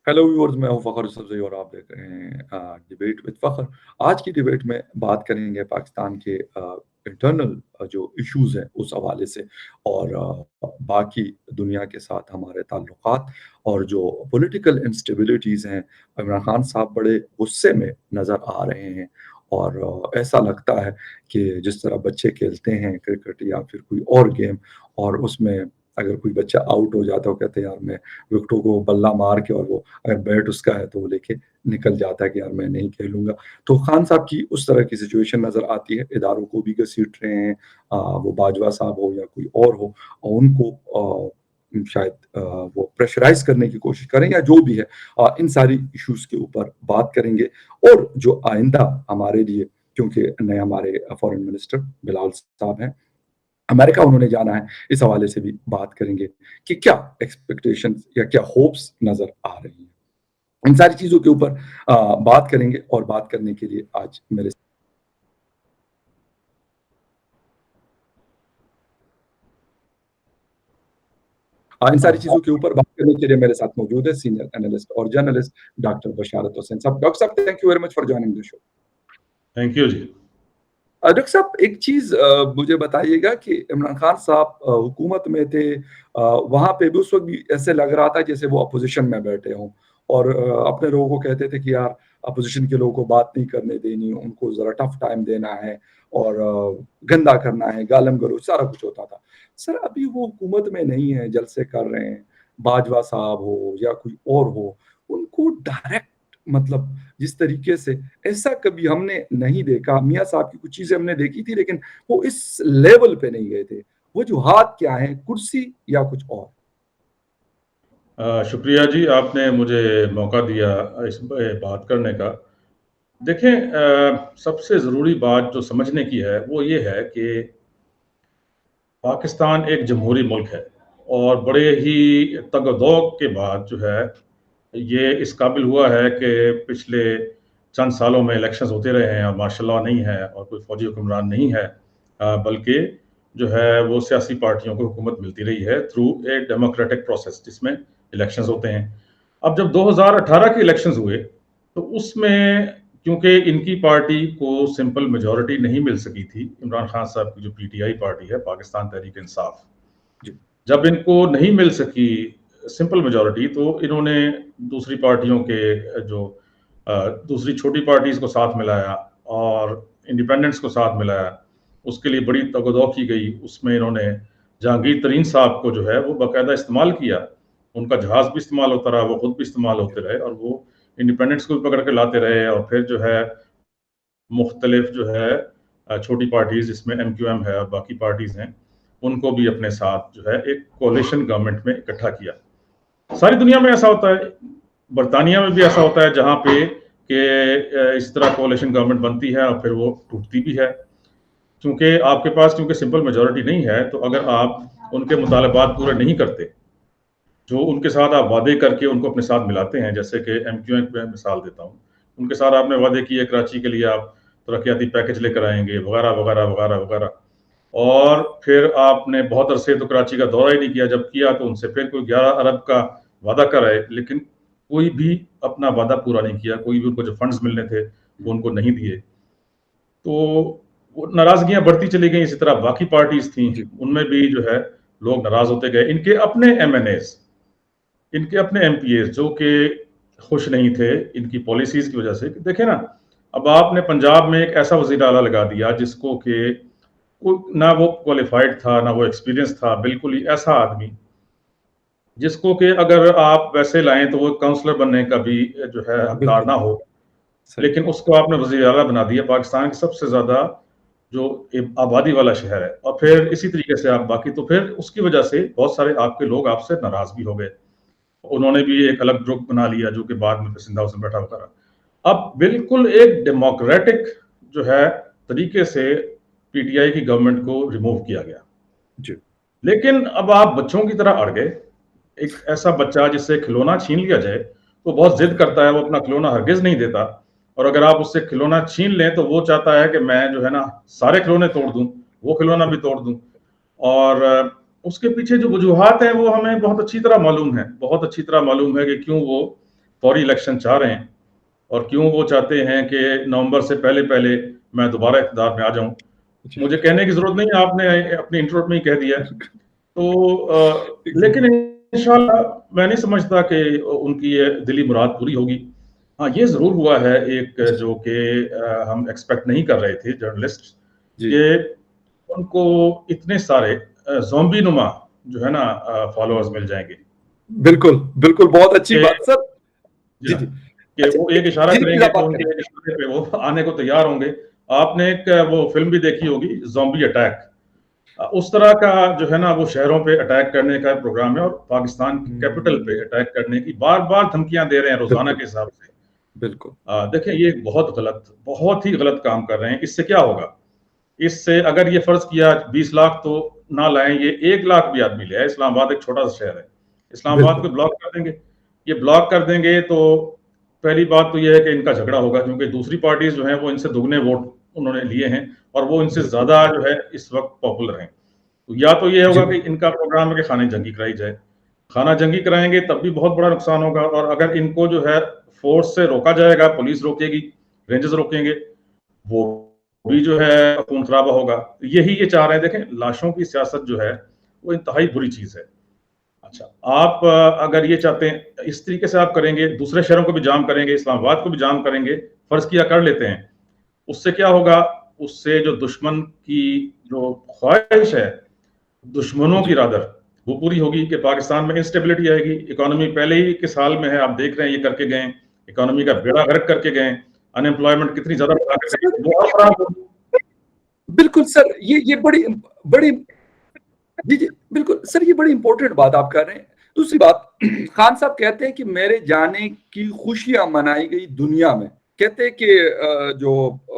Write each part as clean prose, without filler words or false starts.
Hello viewers, मैं हूं फ़खर सबज़ई और आप देख रहे हैं डिबेट विद फ़खर। आज की डिबेट में बात करेंगे पाकिस्तान के इंटरनल जो इश्यूज़ हैं उस हवाले से और बाकी दुनिया के साथ हमारे ताल्लुकात और जो पॉलिटिकल इंस्टेबिलिटीज़ हैं। इमरान खान साहब बड़े गुस्से में नज़र आ रहे हैं और ऐसा लगता है कि जिस तरह बच्चे खेलते हैं क्रिकेट या फिर कोई और गेम और उसमें अगर कोई बच्चा आउट हो जाता है, वो कहते हैं यार मैं विकेटों को बल्ला मार के और वो अगर बैट उसका है तो वो लेके निकल जाता है कि यार मैं नहीं खेलूँगा। तो खान साहब की उस तरह की सिचुएशन नज़र आती है, इदारों को भी घसीट रहे हैं। वो बाजवा साहब हो या कोई और हो और उनको शायद वो प्रेशराइज़ करने की कोशिश करें या जो भी है। इन सारी इश्यूज़ के ऊपर बात करेंगे और जो आइंदा हमारे लिए, क्योंकि नए हमारे फ़ॉरेन मिनिस्टर बिलावल साहब हैं, अमेरिका उन्होंने जाना है, इस हवाले से भी बात करेंगे कि क्या एक्सपेक्टेशंस या क्या होप्स नज़र आ रही हैं। इन सारी चीज़ों के ऊपर बात करेंगे और बात करने के लिए आज मेरे इन सारी चीज़ों के ऊपर बात करने के लिए मेरे साथ मौजूद है सीनियर एनालिस्ट और जर्नलिस्ट डॉक्टर बशारत हुसैन साहब। डॉक्टर साहब, thank you very much for joining the show. Thank you जी। डॉक्टर साहब, एक चीज़ मुझे बताइएगा कि इमरान खान साहब हुकूमत में थे, वहाँ पे भी उस वक़्त भी ऐसे लग रहा था जैसे वो अपोज़िशन में बैठे हों और अपने लोगों को कहते थे कि यार अपोज़िशन के लोगों को बात नहीं करने देनी, उनको ज़रा टफ़ टाइम देना है और गंदा करना है, गालम-गलौच सारा कुछ होता था। सर, अभी वो हुकूमत में नहीं है, जलसे कर रहे हैं, बाजवा साहब हो या कोई और हो, उनको डायरेक्ट मतलब जिस तरीके से ऐसा कभी हमने नहीं देखा। मियाँ साहब की कुछ चीज़ें हमने देखी थी लेकिन वो इस लेवल पे नहीं गए थे। वजूहात क्या हैं? कुर्सी या कुछ और? शुक्रिया जी, आपने मुझे मौका दिया इस बात करने का। देखें, सबसे ज़रूरी बात जो समझने की है, वो ये है कि पाकिस्तान एक जमहूरी मुल्क है और बड़े ही तग-ओ-दो के बाद जो है, ये इस काबिल हुआ है कि पिछले चंद सालों में इलेक्शंस होते रहे हैं और मार्शल लॉ नहीं है और कोई फ़ौजी हुक्मरान नहीं है। बल्कि जो है वो सियासी पार्टियों को हुकूमत मिलती रही है थ्रू ए डेमोक्रेटिक प्रोसेस जिसमें इलेक्शंस होते हैं। अब जब 2018 के इलेक्शंस हुए, तो उसमें क्योंकि इनकी पार्टी को सिंपल मेजॉरिटी नहीं मिल सकी थी, इमरान खान साहब की जो पीटीआई पार्टी है, पाकिस्तान तहरीक-ए-इंसाफ, जी, जब इनको नहीं मिल सकी सिंपल मेजॉरिटी, तो इन्होंने दूसरी पार्टियों के जो दूसरी छोटी पार्टीज़ को साथ मिलाया और इंडिपेंडेंट्स को साथ मिलाया। उसके लिए बड़ी तगोदौ की गई। उसमें इन्होंने जहांगीर तरीन साहब को जो है वो बाकायदा इस्तेमाल किया। उनका जहाज़ भी इस्तेमाल होता रहा, वो खुद भी इस्तेमाल होते रहे और वो इंडिपेंडेंट्स को भी पकड़ के लाते रहे और फिर जो है मुख्तलिफ जो है छोटी पार्टीज़ जिसमें एमक्यूएम है और बाकी पार्टीज़ हैं, उनको भी अपने साथ जो है एक कोalition गवर्नमेंट में इकट्ठा किया। सारी दुनिया में ऐसा होता है, बरतानिया में भी ऐसा होता है जहाँ पे कि इस तरह कोalition गवर्नमेंट बनती है और फिर वो टूटती भी है। क्योंकि आपके पास क्योंकि सिंपल मेजॉरिटी नहीं है, तो अगर आप उनके मुतालबात पूरे नहीं करते, जो उनके साथ आप वादे करके उनको अपने साथ मिलाते हैं, जैसे कि एमक्यूएम की मैं मिसाल देता हूँ। उनके साथ आपने वादे किए कराची के लिए आप तरक्याती पैकेज लेकर आएँगे, वगैरह, वगैरह, वगैरह, वगैरह। और फिर आपने बहुत अरसे तो कराची का दौरा ही नहीं किया, जब किया तो उनसे फिर कोई 11 अरब का वादा कराए, लेकिन कोई भी अपना वादा पूरा नहीं किया, कोई भी उनको जो फंड्स मिलने थे, वो उनको नहीं दिए। तो वो नाराज़गियाँ बढ़ती चली गईं, इसी तरह बाकी पार्टीज़ थीं, जी, उनमें भी जो है लोग नाराज़ होते गए। इनके अपने एमएनएज़, इनके अपने एमपीएज़ जो कि खुश नहीं थे इनकी पॉलिसीज़ की वज़ह से। देखिए ना, अब आपने पंजाब में एक ऐसा वज़ीर आला लगा दिया जिसको कि वो ना वो क्वालिफ़ाइड था, ना वो एक्सपीरियंस था, बिल्कुल ही ऐसा आदमी, जिसको कि अगर आप वैसे लाएँ तो वो काउंसलर बनने का भी जो है हकदार बिल्कुल, ना हो। सही। लेकिन उसको आपने वज़ीर आला बना दिया, पाकिस्तान की सबसे ज़्यादा जो आबादी वाला शहर है और फिर इसी तरीके से आप बाकी तो फिर उसकी वजह से बहुत सारे आपके लोग आपसे नाराज़ भी हो गए। उन्होंने भी एक अलग ग्रुप बना लिया जो कि बाद में फिर सिंध हाउस में बैठा हुआ रहा। अब बिल्कुल एक डेमोक्रेटिक जो है तरीके से पीटीआई की गवर्नमेंट को रिमूव किया गया। जी, लेकिन अब आप बच्चों की तरह अड़ गए। एक ऐसा बच्चा जिससे खिलौना छीन लिया जाए, तो बहुत ज़िद करता है, वो अपना खिलौना हरगिज़ नहीं देता और अगर आप उससे खिलौना छीन लें, तो वो चाहता है कि मैं जो है ना सारे खिलौने तोड़ दूँ, वो खिलौना भी तोड़ दूँ। और उसके पीछे जो वजूहात हैं, वो हमें बहुत अच्छी तरह मालूम है। बहुत अच्छी तरह मालूम है कि क्यों वो फौरी इलेक्शन चाह रहे हैं और क्यों वो चाहते हैं कि नवंबर से पहले-पहले मैं दोबारा इक़्तिदार में आ जाऊँ। जी, मुझे कहने की ज़रूरत नहीं है, आपने अपनी इंट्रो में ही कह दिया है। तो लेकिन एग्ज़ैक्टली। इंशाल्लाह मैं नहीं समझता कि उनकी ये दिली मुराद पूरी होगी। हाँ, ये ज़रूर हुआ है एक जी, जो कि हम एक्सपेक्ट नहीं कर रहे थे जर्नलिस्ट्स जी। कि उनको इतने सारे ज़ॉम्बी नुमा जो है ना फॉलोअर्स मिल जाएँगे बिल्कुल, बिल्कुल, बहुत अच्छी कि बात सर। जी जी, हाँ, जी। कि अच्छा वो एक इशारा जी, प्लीज़ करेंगे आप तो बात उनके करें। एक इशारे पे वो आने को तैयार होंगे। आपने एक वो फ़िल्म भी देखी होगी ज़ॉम्बी अटैक। उस तरह का जो है ना वो शहरों पे अटैक करने का प्रोग्राम है और पाकिस्तान की कैपिटल पे हुँ, अटैक करने की बार-बार धमकियाँ दे रहे हैं रोज़ाना बिल्कुल, के हिसाब से। बिल्कुल, देखिए ये बहुत ही गलत काम कर रहे हैं। इससे क्या होगा? इससे अगर ये फ़र्ज़ किया 20 लाख तो ना लाएँ, ये 1 लाख भी आदमी ले आए, इस्लामाबाद एक छोटा-सा शहर है। इस्लामाबाद को बिल्कुल, ब्लॉक कर देंगे। ये ब्लॉक कर देंगे तो पहली बात तो ये है कि इनका झगड़ा होगा क्योंकि दूसरी पार्टीज़ जो हैं वो इनसे दुगने वोट उन्होंने लिए हैं और वो इनसे बिल्कुल। ज़्यादा जो है इस वक़्त पॉपुलर हैं। तो या तो ये जी, होगा कि बिल्कुल। इनका प्रोग्राम है कि खाना जंगी कराई जाए। खाना जंगी कराएँगे तब भी बहुत बड़ा नुकसान होगा और अगर इनको जो है फ़ोर्स से रोका जाएगा, पुलिस रोकेगी, रेंजर्स रोकेंगे, वो भी जो है खून-खराबा होगा। यही ये चाह रहे हैं देखें लाशों की सियासत जो है, वो इंतहाई बुरी चीज़ है। अच्छा, आप अगर ये चाहते हैं इस तरीके से आप करेंगे, दूसरे शहरों को भी जाम करेंगे, इस्लामाबाद को भी जाम करेंगे, फ़र्ज़ किया कर लेते हैं। उससे क्या होगा? उससे जो दुश्मन की जो ख़्वाहिश है, दुश्मनों की जी, रादर, वो पूरी होगी कि पाकिस्तान में इंस्टेबिलिटी आएगी, इकोनॉमी पहले ही किस हाल में है, आप देख रहे हैं ये करके गए हैं, इकोनॉमी का बेड़ा गर्क करके गए हैं, अनएम्प्लॉयमेंट कितनी ज़्यादा बढ़ा के गए सर हैं, वो और खराब होगी। बिल्कुल सर, ये बड़ी बड़ी जी, जी, बिल्कुल। सर ये बड़ी इम्पोर्टेंट बात आप कर रहे हैं। दूसरी बात खान साहब कहते हैं कि मेरे जाने की खुशियाँ मनाई गई दुनिया में। कहते हैं कि जो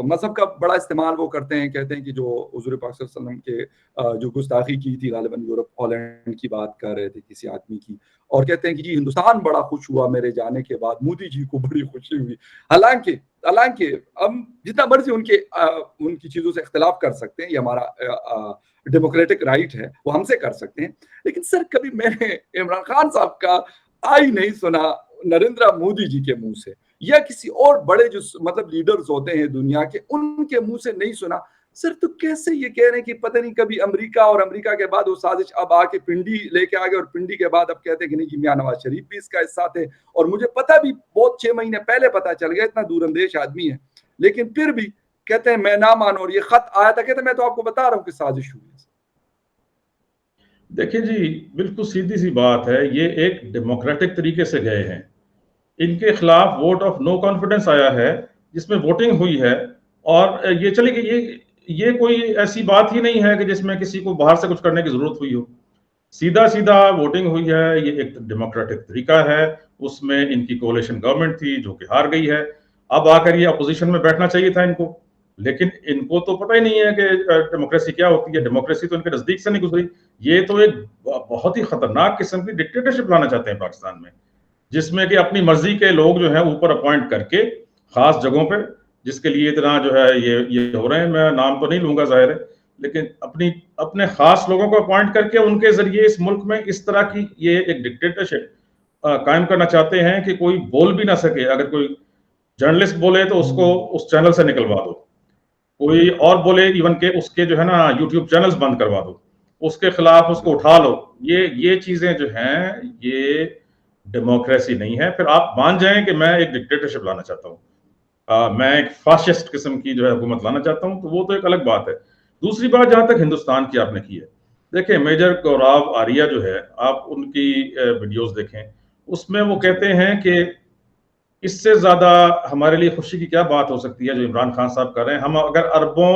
मज़हब का बड़ा इस्तेमाल वो करते हैं, कहते हैं कि जो हुज़ूर पाक सल्लल्लाहु अलैहि वसल्लम के जो गुस्ताखी की थी ग़ालिबन यूरोप, हॉलैंड की बात कर रहे थे किसी आदमी की और कहते हैं कि जी हिंदुस्तान बड़ा खुश हुआ मेरे जाने के बाद, मोदी जी को बड़ी खुशी हुई। हालाँकि हालाँकि हम जितना मर्ज़ी उनकी चीज़ों से इख्तिलाफ़ कर सकते हैं, ये हमारा डेमोक्रेटिक राइट है, वो हमसे कर सकते हैं। लेकिन सर कभी मैंने इमरान खान साहब का आई नहीं सुना नरेंद्र मोदी जी के मुँह से या किसी और बड़े जो मतलब लीडर्स होते हैं दुनिया के, उनके मुँह से नहीं सुना। सर तो कैसे ये कह रहे हैं कि पता नहीं कभी अमेरिका और अमेरिका के बाद वो साजिश अब आके पिंडी लेके आ गए और पिंडी के बाद अब कहते हैं कि नहीं जी मियाँ नवाज़ शरीफ भी इसका हिस्सा थे और मुझे पता भी बहुत 6 महीने पहले पता चल गया, इतना दूरंदेश आदमी है। लेकिन फिर भी कहते हैं मैं ना मानो और ये खत आया था, कहते हैं मैं तो आपको बता रहा हूँ कि साजिश हुई है। देखिए जी, बिल्कुल सीधी-सी बात है, ये एक डेमोक्रेटिक तरीके से गए हैं। इनके खिलाफ वोट ऑफ नो कॉन्फिडेंस आया है, जिसमें वोटिंग हुई है और ये चलिए कि ये कोई ऐसी बात ही नहीं है कि जिसमें किसी को बाहर से कुछ करने की ज़रूरत हुई हो। सीधा-सीधा वोटिंग हुई है, ये एक डेमोक्रेटिक तरीका है, उसमें इनकी कोalition गवर्नमेंट थी जो कि हार गई है। अब आकर ये अपोज़िशन में बैठना चाहिए था इनको, लेकिन इनको तो पता ही नहीं है कि डेमोक्रेसी क्या होती है, डेमोक्रेसी तो इनके नज़दीक से नहीं गुज़री। ये तो एक बहुत ही खतरनाक किस्म की डिक्टेटरशिप लाना चाहते हैं पाकिस्तान में। जिसमें कि अपनी मर्जी के लोग जो हैं ऊपर अपॉइंट करके खास जगहों पे जिसके लिए इतना जो है ये हो रहे हैं मैं नाम तो नहीं लूंगा जाहिर है लेकिन अपने खास लोगों को अपॉइंट करके उनके जरिए इस मुल्क में इस तरह की ये एक डिक्टेटरशिप कायम करना चाहते हैं कि कोई बोल भी ना सके अगर कोई जर्नलिस्ट बोले तो उसको उस चैनल से निकलवा दो कोई और बोले इवन के उसके जो है ना यूट्यूब चैनल्स बंद करवा दो उसके खिलाफ उसको उठा लो ये चीजें जो हैं ये डेमोक्रेसी नहीं है फिर आप मान जाएं कि मैं एक डिक्टेटरशिप लाना चाहता हूँ मैं एक फाशिस्ट किस्म की जो है हुकूमत लाना चाहता हूँ तो वो तो एक अलग बात है दूसरी बात जहां तक हिंदुस्तान की आपने की है देखिए मेजर गौरव आर्या जो है आप उनकी वीडियोस देखें उसमें वो जी, कहते हैं कि इससे ज्यादा हमारे लिए खुशी की क्या बात हो सकती है जो इमरान खान साहब कर रहे हैं हम अगर अरबों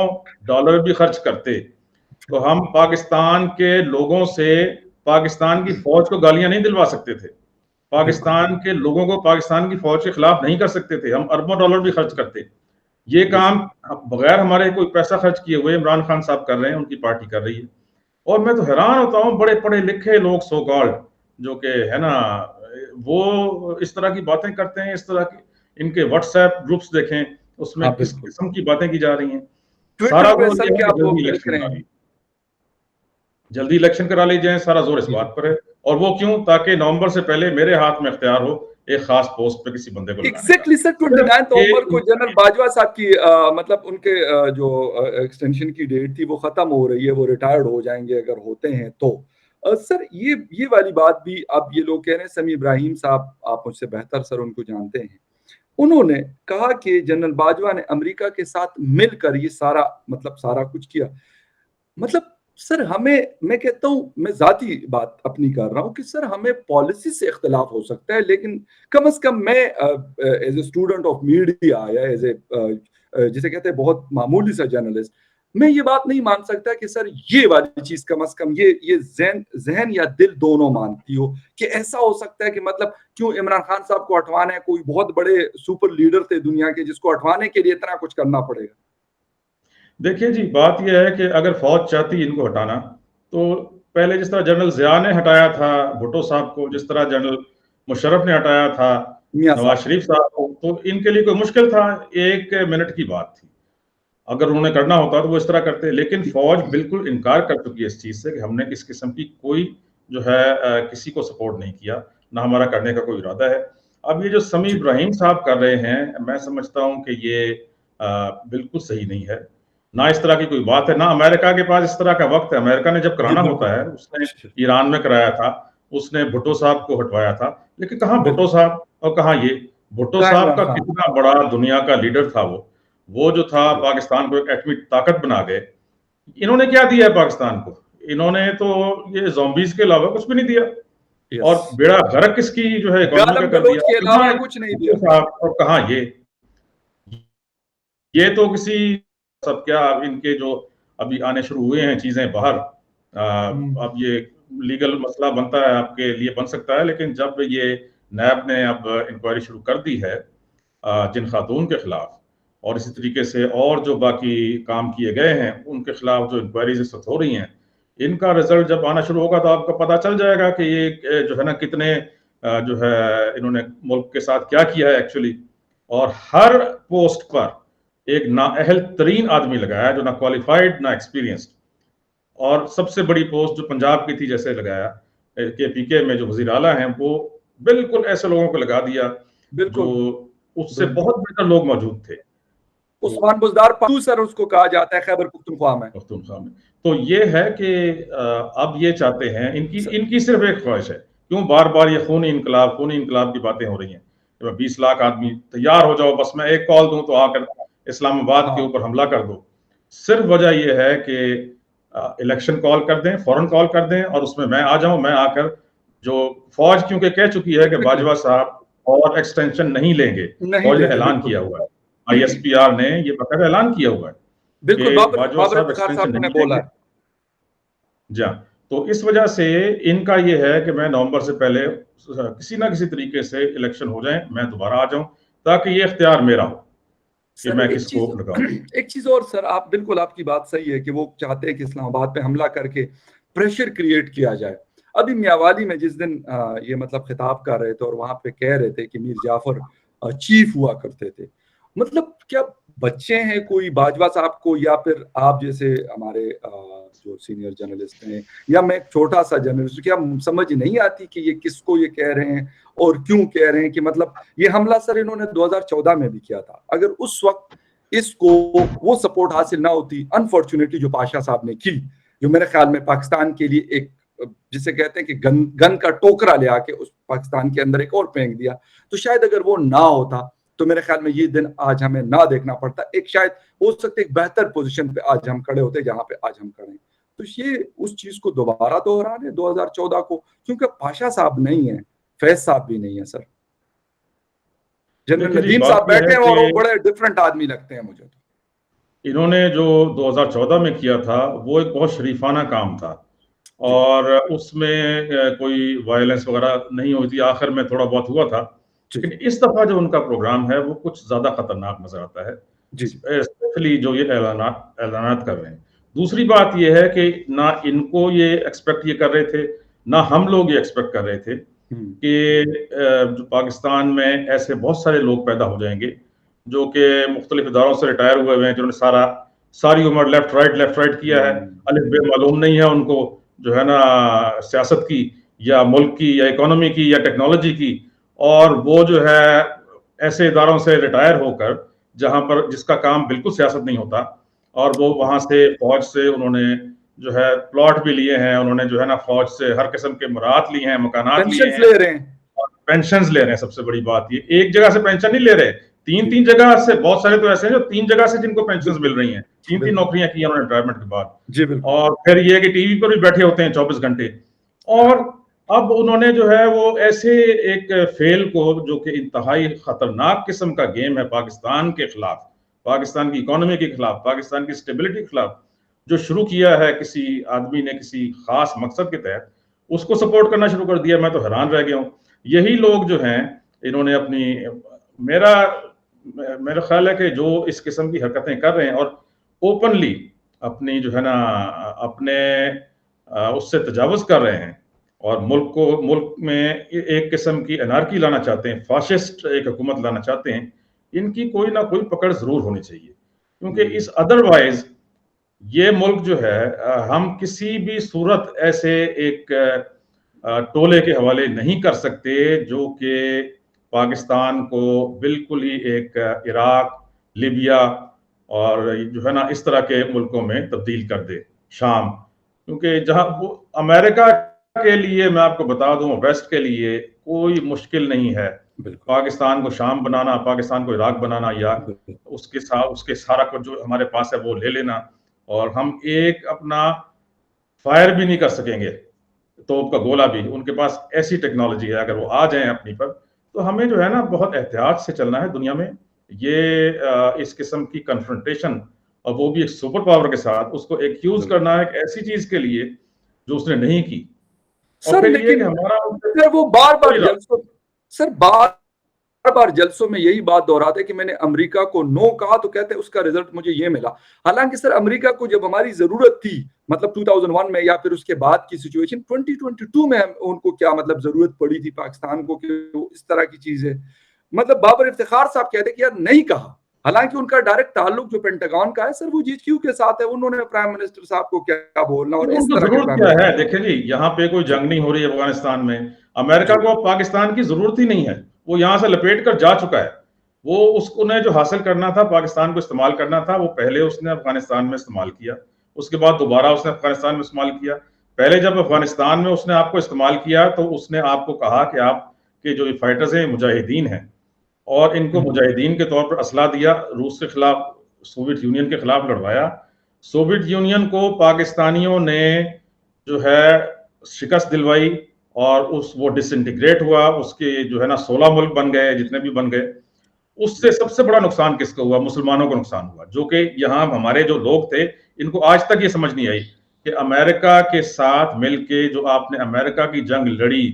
डॉलर भी खर्च करते तो हम पाकिस्तान के लोगों से पाकिस्तान की फौज को गालियां नहीं दिलवा सकते थे बिल्कुल, पाकिस्तान के लोगों को पाकिस्तान की फौज के खिलाफ नहीं कर सकते थे हम अरबों डॉलर भी खर्च करते ये काम बेशक। बगैर हमारे कोई पैसा खर्च किए हुए इमरान खान साहब कर रहे हैं उनकी पार्टी कर रही है और मैं तो हैरान होता हूँ बड़े पढ़े लिखे लोग सो कॉल्ड जो कि है ना वो इस तरह की बातें करते हैं इस तरह की इनके व्हाट्सएप ग्रुप्स देखें उसमें हाँ, किस बिल्कुल। किस्म की बातें की जा रही हैं ट्विटर सारा पे जोर सर ये है क्या कि वो जल्दी लिख इलेक्शन रहे करा हैं? लें जल्दी इलेक्शन करा ली जाए सारा जोर इस जी, बात पर है और वो क्यों ताकि नवंबर से पहले मेरे हाथ में इख्तियार हो एक खास पोस्ट पे किसी बंदे को लगाने का। एग्जैक्टली सर, 29 ये नवंबर को जनरल बाजवा साहब की मतलब उनके जो एक्सटेंशन की डेट थी वो खत्म हो रही है, वो रिटायर्ड हो जाएंगे अगर होते हैं तो। सर ये वाली बात भी अब ये लोग कह रहे हैं, समी इब्राहिम साहब आप मुझसे बेहतर सर उनको जानते हैं, उन्होंने कहा कि जनरल बाजवा ने अमेरिका के साथ मिलकर ये सारा मतलब सारा कुछ किया। मतलब सर हमें, मैं कहता हूं, मैं जाती बात अपनी कर रहा हूं कि सर हमें पॉलिसी से इख्तिलाफ हो सकता है, लेकिन कम से कम मैं as a student of media या एज ए जिसे कहते हैं बहुत मामूली सा जर्नलिस्ट, मैं ये बात नहीं मान सकता कि सर ये वाली चीज कम से कम ये जहन या दिल दोनों मानती हो कि ऐसा हो सकता है कि मतलब क्यों इमरान खान साहब को हटवाना है, कोई बहुत बड़े सुपर लीडर थे दुनिया के जिसको हटवाने के लिए इतना कुछ करना पड़ेगा। देखिए जी, बात यह है कि अगर फौज चाहती इनको हटाना, तो पहले जिस तरह जनरल ज़िया ने हटाया था भुट्टो साहब को, जिस तरह जनरल मुशर्रफ ने हटाया था मियाँ नवाज साहब शरीफ साहब को, तो इनके लिए कोई मुश्किल था, 1 मिनट की बात थी। अगर उन्होंने करना होता तो वो इस तरह करते, लेकिन फौज बिल्कुल इनकार कर चुकी है इस चीज़ से कि हमने इस किस्म की कोई जो है किसी को सपोर्ट नहीं किया, ना हमारा करने का कोई इरादा है। अब ये जो समी जी इब्राहिम साहब कर रहे हैं, मैं समझता हूँ कि ये बिल्कुल सही नहीं है। ना इस तरह की कोई बात है, ना अमेरिका के पास इस तरह का वक़्त है। अमेरिका ने जब जी कराना बिल्कुल होता है, उसने ईरान में कराया था, उसने भुट्टो साहब को हटवाया था, लेकिन कहाँ भुट्टो बिल्कुल। साहब और कहाँ ये? भुट्टो कहाँ साहब इमरान का खान। कितना बड़ा दुनिया का लीडर था वो जो था जी पाकिस्तान को एक एटॉमिक ताकत बना गए। इन्होंने क्या दिया है पाकिस्तान को? इन्होंने तो ये ज़ॉम्बीज़ के अलावा कुछ भी नहीं दिया, यस। और बेड़ा गर्क किसकी जो है इकोनॉमी का गालम कर दिया। गलोच के कहाँ अलावा कुछ नहीं भुट्टो दिया। साहब और कहाँ ये तो किसी सब क्या इनके जो अभी आने शुरू हुए हैं चीजें बाहर, अब ये लीगल मसला बनता है, आपके लिए बन सकता है, लेकिन जब ये नैब ने अब इंक्वायरी शुरू कर दी है जिन खातून के खिलाफ, और इसी तरीके से और जो बाकी काम किए गए हैं उनके खिलाफ जो इंक्वायरीज इस वक्त हो रही हैं, इनका रिजल्ट जब आना शुरू होगा तो आपको पता चल जाएगा कि ये जो है ना कितने जो है इन्होंने मुल्क के साथ क्या किया है एक्चुअली। और हर पोस्ट पर एक नाअहल तरीन आदमी लगाया, जो ना क्वालिफाइड ना एक्सपीरियंस्ड। और सबसे बड़ी पोस्ट जो पंजाब की थी जैसे लगाया के पी के में जो वजीर आला हैं, वो बिल्कुल ऐसे लोगों को लगा दिया जो बिल्कुल उससे बिल्कुल। बहुत बेहतर लोग मौजूद थे। तो उस्मान बुजदार पप्पू सर उसको कहा जाता है खैबर पुख्तनख्वा में। पख्तूनख्वा में तो ये है कि अब ये चाहते हैं, इनकी सर इनकी सिर्फ एक ख्वाहिश है, क्यों बार बार ये खूनी इनकलाब की बातें हो रही हैं। 20 लाख आदमी तैयार हो जाओ, बस मैं एक कॉल दूं तो आकर इस्लामाबाद के हाँ ऊपर हमला कर दो। सिर्फ वजह यह है कि इलेक्शन कॉल कर दें, फौरन कॉल कर दें, और उसमें मैं आ जाऊं, मैं आकर जो फौज क्योंकि कह चुकी है कि एग्जैक्टली बाजवा साहब और एक्सटेंशन नहीं लेंगे, नहीं फौज ने लेंगे ऐलान बिल्कुल। किया हुआ है, ISPR ने ये बकायदा ऐलान किया हुआ है बिल्कुल कि बाबर बाजवा बाबर साहब इफ्तिखार एक्सटेंशन साहब ने नहीं बोला लेंगे। है। जी हाँ, तो इस वजह से इनका ये है कि मैं नवंबर से पहले किसी ना किसी तरीके से इलेक्शन हो जाए, मैं दोबारा आ जाऊं, ताकि ये इख्तियार मेरा हो कि सर मैं किसको लगाऊं। एक चीज और सर, आप बिल्कुल आपकी बात सही है कि वो चाहते हैं कि इस्लामाबाद पे हमला करके प्रेशर क्रिएट किया जाए। अभी मियावाली में जिस दिन ये मतलब खिताब कर रहे थे और वहां पे कह रहे थे कि मीर जाफर चीफ हुआ करते थे, मतलब क्या बच्चे हैं कोई बाजवा साहब को या फिर आप जैसे हमारे जो सीनियर जर्नलिस्ट हैं या मैं एक छोटा सा जर्नलिस्ट, क्या समझ नहीं आती कि ये किसको ये कह रहे हैं और क्यों कह रहे हैं कि मतलब ये हमला सर इन्होंने 2014 में भी किया था। अगर उस वक्त इसको वो सपोर्ट हासिल ना होती, अनफॉर्चुनेटली जो पाशा साहब ने की, जो मेरे ख्याल में पाकिस्तान के लिए एक जिसे कहते हैं कि गन का टोकरा ले आके उस पाकिस्तान के अंदर एक और फेंक दिया, तो शायद अगर वो ना होता तो मेरे ख्याल में ये दिन आज हमें ना देखना पड़ता। एक शायद हो सकता है एक बेहतर पोजीशन पे आज हम खड़े होते जहां पे आज हम खड़े हैं। तो ये उस चीज को दोबारा दोहराने 2014 को, क्योंकि पाशा साहब नहीं है, फैज साहब भी नहीं है सर, जनरल देखिए जी, नदीम बात साहब यह बैठे है हैं और वो कि बड़े डिफरेंट आदमी लगते हैं मुझे तो। इन्होंने जो 2014 में किया था वो एक बहुत शरीफाना काम था, जी और उसमें कोई वायलेंस वगैरह नहीं हुई थी, आखिर में थोड़ा बहुत हुआ था। जी लेकिन इस दफा जो उनका प्रोग्राम है वो कुछ ज्यादा खतरनाक नजर आता है, जी स्पेशली जो ये ऐलानात कर रहे हैं। दूसरी बात ये है कि ना इनको ये एक्सपेक्ट ये कर रहे थे, ना हम लोग ये एक्सपेक्ट कर रहे थे कि जो पाकिस्तान में ऐसे बहुत सारे लोग पैदा हो जाएंगे जो कि मुख्तलिफ इदारों से रिटायर हुए हैं, जिन्होंने सारी उम्र लेफ्ट राइट किया है, अलिफ बे मालूम नहीं है उनको जो है ना सियासत की या मुल्क की या इकोनॉमी की या टेक्नोलॉजी की, और वो जो है ऐसे इदारों से रिटायर होकर, जहां पर जिसका काम बिल्कुल सियासत नहीं होता, और वो वहां से फौज से उन्होंने जो है प्लॉट भी लिए हैं, उन्होंने जो है ना फौज से हर किस्म के मुराद लिए हैं, मकानात लिए पेंशन हैं, ले रहे हैं। और पेंशन ले रहे हैं। सबसे बड़ी बात ये, एक जगह से पेंशन नहीं ले रहे, तीन तीन जगह से, बहुत सारे तो ऐसे हैं जो 3 जगह से जिनको पेंशन मिल रही हैं, 3 नौकरियां की उन्होंने रिटायरमेंट के बाद। जी बिल्कुल। और फिर ये कि टीवी पर भी बैठे होते हैं 24 घंटे। और अब उन्होंने जो है वो ऐसे एक फेल को, जो कि इंतहाई खतरनाक किस्म का गेम है पाकिस्तान के खिलाफ, पाकिस्तान की इकोनॉमी के खिलाफ, पाकिस्तान की स्टेबिलिटी के खिलाफ, जो शुरू किया है किसी आदमी ने किसी खास मकसद के तहत, उसको सपोर्ट करना शुरू कर दिया। मैं तो हैरान रह गया हूँ। यही लोग जो हैं, इन्होंने अपनी, मेरा मेरा ख्याल है कि जो इस किस्म की हरकतें कर रहे हैं और ओपनली अपनी जो है ना अपने उससे तजावुज कर रहे हैं, और मुल्क में एक किस्म की एनार्की लाना चाहते हैं, फाशिस्ट एक हुकूमत लाना चाहते हैं, इनकी कोई ना कोई पकड़ जरूर होनी चाहिए। क्योंकि इस अदरवाइज ये मुल्क जो है, हम किसी भी सूरत ऐसे एक टोले के हवाले नहीं कर सकते जो कि पाकिस्तान को बिल्कुल ही एक इराक, लीबिया और जो है ना इस तरह के मुल्कों में तब्दील कर दे, शाम। क्योंकि जहां वो अमेरिका के लिए, मैं आपको बता दूं, वेस्ट के लिए कोई मुश्किल नहीं है पाकिस्तान को शाम बनाना, पाकिस्तान को इराक बनाना, या उसके साथ उसके सारा कुछ जो हमारे पास है वो ले लेना, और हम एक अपना फायर भी नहीं कर सकेंगे, तोप का गोला भी। उनके पास ऐसी टेक्नोलॉजी है, अगर वो आ जाएं अपनी पर, तो हमें जो है ना बहुत एहतियात से चलना है दुनिया में। ये इस किस्म की कन्फ्रंटेशन, और वो भी एक सुपर पावर के साथ, उसको एक्यूज करना है एक ऐसी चीज के लिए जो उसने नहीं की। और सर फिर ये कि लेकिन हमारा सर वो बार बार जलसों, सर बार बार जलसों में यही बात दोहराते हैं कि मैंने अमेरिका को नो कहा तो कहते हैं उसका रिजल्ट मुझे ये मिला। हालांकि सर अमेरिका को जब हमारी जरूरत थी, मतलब 2001 में या फिर उसके बाद की सिचुएशन 2022 में उनको क्या मतलब जरूरत पड़ी थी पाकिस्तान को कि इस तरह की चीज है। मतलब बाबर इफ्तिखार साहब कहते कि यार नहीं कहा, हालांकि उनका डायरेक्ट ताल्लुक जो पेंटागन का है सर वो जीएचक्यू के साथ है, उन्होंने प्राइम मिनिस्टर साहब को क्या बोलना और इस उनको तरह के जरूरत प्राइम क्या है? मिनिस्टर। देखिए जी, यहाँ पे कोई जंग नहीं हो रही है अफगानिस्तान में, अमेरिका को पाकिस्तान की जरूरत ही नहीं है, वो यहाँ से लपेट कर जा चुका है। वो उसको ने जो हासिल करना था, पाकिस्तान को इस्तेमाल करना था, वो पहले उसने अफगानिस्तान में इस्तेमाल किया, उसके बाद दोबारा उसने अफगानिस्तान में इस्तेमाल किया। पहले जब अफगानिस्तान में उसने आपको इस्तेमाल किया तो उसने आपको कहा कि आपके जो फाइटर्स हैं मुजाहिदीन हैं, और इनको मुजाहिदीन के तौर पर असला दिया, रूस के खिलाफ, सोवियत यूनियन के खिलाफ लड़वाया। सोवियत यूनियन को पाकिस्तानियों ने जो है शिकस्त दिलवाई, और उस वो डिसइंटीग्रेट हुआ, उसके जो है ना 16 मुल्क बन गए, जितने भी बन गए। उससे सबसे बड़ा नुकसान किसको हुआ? मुसलमानों को नुकसान हुआ, जो कि यहाँ हमारे जो लोग थे, इनको आज तक ये समझ नहीं आई कि अमेरिका के साथ मिलके जो आपने अमेरिका की जंग लड़ी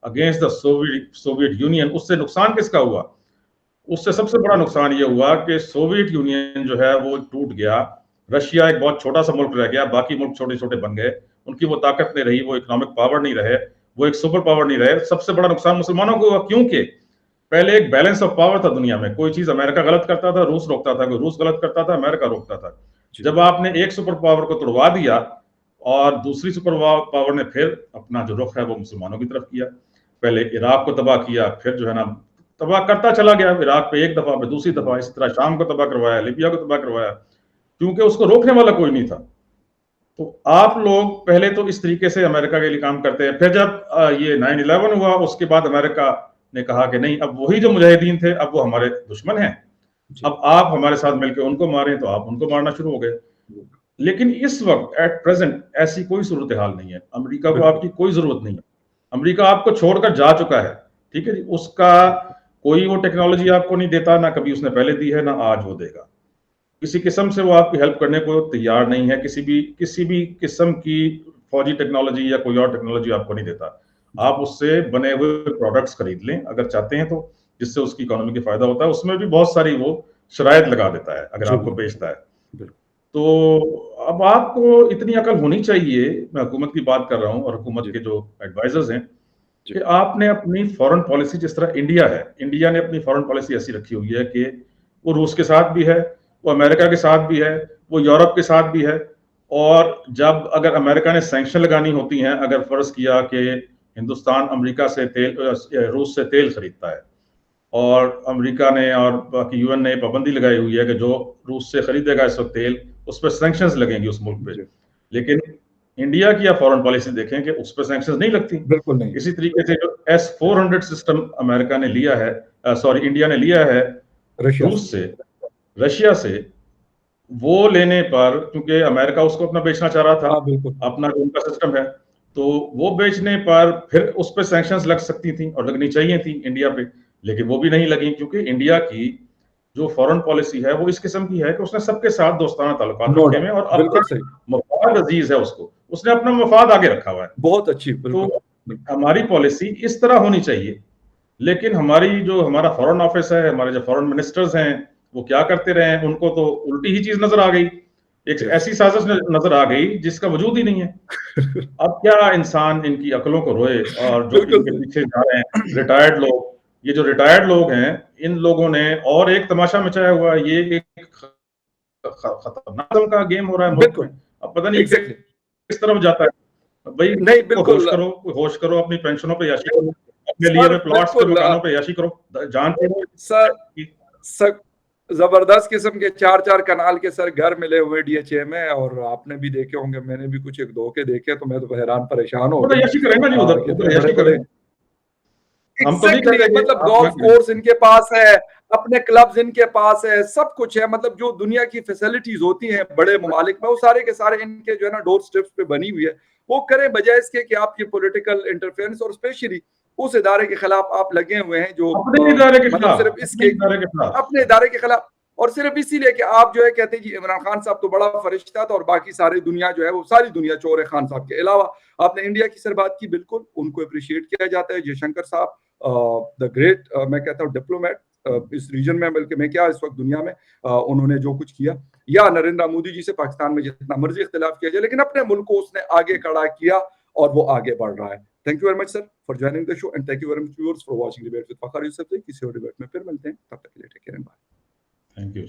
अगेंस्ट द सोवियत यूनियन, उससे नुकसान किसका हुआ? उससे सबसे बड़ा नुकसान ये हुआ कि सोवियत यूनियन जो है वो टूट गया, रशिया एक बहुत छोटा सा मुल्क रह गया, बाकी मुल्क छोटे छोटे बन गए, उनकी वो ताकत नहीं रही, वो इकोनॉमिक पावर नहीं रहे, वो एक सुपर पावर नहीं रहे। सबसे बड़ा नुकसान मुसलमानों को हुआ, क्योंकि पहले एक बैलेंस ऑफ पावर था दुनिया में, कोई चीज अमेरिका गलत करता था रूस रोकता था, कोई रूस गलत करता था अमेरिका रोकता था। जब आपने एक सुपर पावर को तोड़वा दिया और दूसरी सुपर पावर ने फिर अपना जो रुख है वो मुसलमानों की तरफ किया, पहले इराक को तबाह किया, फिर जो है ना तबाह करता चला गया, इराक पे एक दफा, पे दूसरी दफा, इस तरह शाम को तबाह करवाया, लीबिया को तबाह करवाया, क्योंकि उसको रोकने वाला कोई नहीं था। तो आप लोग पहले तो इस तरीके से अमेरिका के लिए काम करते हैं, फिर जब ये 9/11 हुआ, उसके बाद अमेरिका ने कहा कि नहीं, अब वही जो मुजाहिदीन थे अब वो हमारे दुश्मन हैं, अब आप हमारे साथ मिलकर उनको मारें, तो आप उनको मारना शुरू हो गए। लेकिन इस वक्त एट प्रेजेंट ऐसी कोई सूरत हाल नहीं है, अमेरिका को आपकी कोई जरूरत नहीं है, अमेरिका आपको छोड़कर जा चुका है, ठीक है जी। उसका कोई वो टेक्नोलॉजी आपको नहीं देता, ना कभी उसने पहले दी है, ना आज वो देगा। किसी किस्म से वो आपकी हेल्प करने को तैयार नहीं है, किसी भी किस्म की फौजी टेक्नोलॉजी या कोई और टेक्नोलॉजी आपको नहीं देता। आप उससे बने हुए प्रोडक्ट्स खरीद लें अगर चाहते हैं तो, जिससे उसकी इकोनॉमी को फायदा होता है। उसमें भी बहुत सारी वो शराइत लगा देता है अगर आपको बेचता है। तो अब आपको इतनी अकल होनी चाहिए, मैं हुकूमत की बात कर रहा हूँ और हुकूमत के जो एडवाइजर्स हैं, कि आपने अपनी फॉरेन पॉलिसी, जिस तरह इंडिया है, इंडिया ने अपनी फॉरेन पॉलिसी ऐसी रखी हुई है कि वो रूस के साथ भी है, वो अमेरिका के साथ भी है, वो यूरोप के साथ भी है। और जब अगर अमेरिका ने सैंक्शन लगानी होती हैं, अगर फर्ज किया कि हिंदुस्तान अमेरिका से तेल रूस से तेल खरीदता है, और अमेरिका ने और बाकी यूएन ने पाबंदी लगाई हुई है कि जो रूस से खरीदेगा इस वक्त तेल, उस पर सैंक्शंस लगेंगी उस मुल्क पे। लेकिन इंडिया की आप फॉरेन पॉलिसी देखें कि उस पर सैंक्शंस नहीं लगती। बिल्कुल नहीं। इसी तरीके से जो S-400 सिस्टम अमेरिका ने लिया है, सॉरी इंडिया ने लिया है रूस से, रशिया से, वो लेने पर, क्योंकि अमेरिका उसको अपना बेचना चाह रहा था, अपना जो उनका सिस्टम है, तो वो बेचने पर फिर उस पर सैंक्शंस लग सकती थी और लगनी चाहिए थी इंडिया पे, लेकिन वो भी नहीं लगी, क्योंकि इंडिया की जो फॉरेन पॉलिसी है वो इस किस्म की है कि उसने सबके साथ दोस्ताना ताल्लुकात रखे हुए हैं और अपना मफाद अजीज है उसको, उसने अपना मफाद आगे रखा हुआ है। बहुत अच्छी। तो हमारी पॉलिसी इस तरह होनी चाहिए। लेकिन हमारा फॉरेन ऑफिस है, हमारे जो फॉरेन मिनिस्टर्स हैं, वो क्या करते रहे, उनको तो उल्टी ही चीज नजर आ गई, एक ऐसी साजिश नजर आ गई जिसका वजूद ही नहीं है। अब क्या इंसान इनकी अकलों को रोए, और जो इनके पीछे जा रहे हैं रिटायर्ड लोग, ये जो रिटायर्ड लोग हैं, इन लोगों ने और एक तमाशा मचाया हुआ है। ये एक खतरनाक का गेम हो रहा है मुल्क में। अब पता नहीं किस तरफ जाता है। भाई नहीं, बिल्कुल होश करो, अपनी पेंशनों पे याशी करो, अपने लिए में प्लॉट्स के मकानों पे याशी करो, जानते सर जबरदस्त किस्म के 4-4 कनाल के सर घर मिले हुए डीएचए में, और आपने भी देखे होंगे, मैंने भी कुछ एक दो के देखे, तो मैं तो हैरान परेशान हो गया। याशी करेंगे नहीं उधर, याशी करें। मतलब गोल्फ कोर्स इनके पास है, अपने क्लब्स इनके पास है, सब कुछ है। मतलब जो दुनिया की फैसिलिटीज होती हैं बड़े ममालिक में, वो सारे के सारे इनके जो है ना डोर स्टेप्स पे बनी हुई है। वो करें बजाय इसके कि आपकी पॉलिटिकल इंटरफेरेंस, और स्पेशली उस इदारे के खिलाफ आप लगे हुए हैं जो मतलब सिर्फ इसके अपने इदारे के खिलाफ, और सिर्फ इसीलिए कि आप जो है कहते हैं जी इमरान खान साहब तो बड़ा फरिश्ता था और बाकी सारी दुनिया जो है वो सारी दुनिया चोर है खान साहब के अलावा। आपने इंडिया की सर बात की, बिल्कुल उनको अप्रिशिएट किया जाता है। जयशंकर साहब द ग्रेट, मैं कहता हूँ डिप्लोमेट इस रीजन में, बल्कि मैं क्या इस वक्त दुनिया में, उन्होंने जो कुछ किया, या नरेंद्र मोदी जी से पाकिस्तान में जितना मर्जी इख्तिलाफ किया जाए, लेकिन अपने मुल्क को उसने आगे खड़ा किया और वो आगे बढ़ रहा है। Thank you very much sir for joining the show, and thank you very much viewers for watching debate with Fakhar Yusuf. किसी और डिबेट में फिर मिलते हैं, तब तक के लिए take care and bye. Thank you.